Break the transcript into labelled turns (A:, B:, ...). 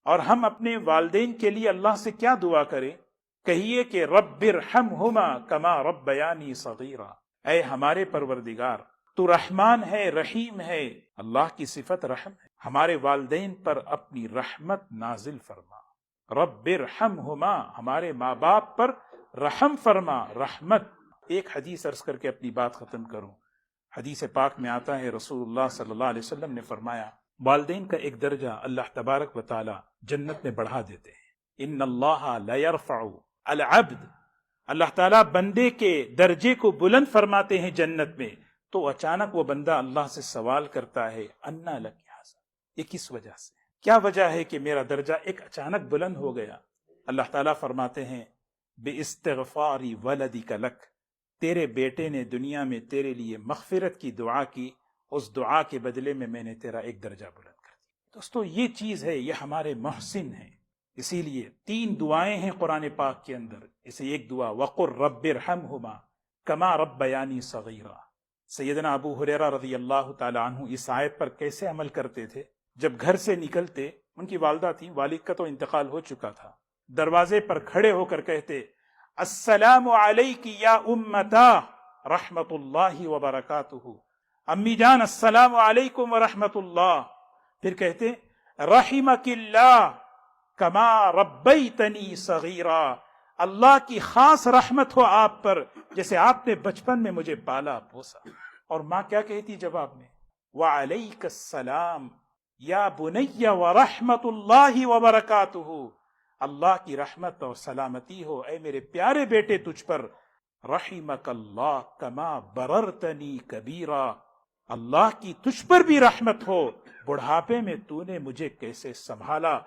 A: اور ہم اپنے والدین کے لیے اللہ سے کیا دعا کریں؟ کہیے کہ رب ارحمہما کما ربیانی صغیرا، اے ہمارے پروردگار تو رحمان ہے، رحیم ہے، اللہ کی صفت رحم ہے، ہمارے والدین پر اپنی رحمت نازل فرما۔ رب ارحمہما، ہمارے ماں باپ پر رحم فرما، رحمت۔ ایک حدیث عرض کر کے اپنی بات ختم کروں۔ حدیث پاک میں آتا ہے رسول اللہ صلی اللہ علیہ وسلم نے فرمایا والدین کا ایک درجہ اللہ تبارک و تعالی جنت میں بڑھا دیتے ہیں۔ ان اللہ لا يرفع العبد، اللہ تعالیٰ بندے کے درجے کو بلند فرماتے ہیں جنت میں، تو اچانک وہ بندہ اللہ سے سوال کرتا ہے انا لک ھذا، یہ کس وجہ سے، کیا وجہ ہے کہ میرا درجہ ایک اچانک بلند ہو گیا؟ اللہ تعالیٰ فرماتے ہیں باستغفار ولدک لک، تیرے بیٹے نے دنیا میں تیرے لیے مغفرت کی دعا کی، اس دعا کے بدلے میں نے تیرا ایک درجہ بلند کر دیا۔ دوستو یہ چیز ہے، یہ ہمارے محسن ہیں۔ اسی لیے 3 دعائیں ہیں قرآن پاک کے اندر، اسے ایک دعا وقر رب ارحمہما کما ربیانی صغیرا۔ سیدنا ابو ہریرہ رضی اللہ تعالی عنہ اس آیت پر کیسے عمل کرتے تھے؟ جب گھر سے نکلتے، ان کی والدہ تھی، والد کا تو انتقال ہو چکا تھا، دروازے پر کھڑے ہو کر کہتے السلام علیک یا امتا رحمت اللہ وبرکاتہ، امی جان السلام علیکم ورحمت اللہ۔ پھر کہتے رحمک اللہ کما ربیتنی صغیرا، اللہ کی خاص رحمت ہو آپ پر جیسے آپ نے بچپن میں مجھے پالا پوسا۔ اور ماں کیا کہتی جواب میں؟ وعلیک السلام یا بنی ورحمت اللہ وبرکاتہ، اللہ کی رحمت اور سلامتی ہو اے میرے پیارے بیٹے تجھ پر۔ رحمک اللہ کما بررتنی کبیرا، اللہ کی تجھ پر بھی رحمت ہو، بڑھاپے میں تو نے مجھے کیسے سنبھالا،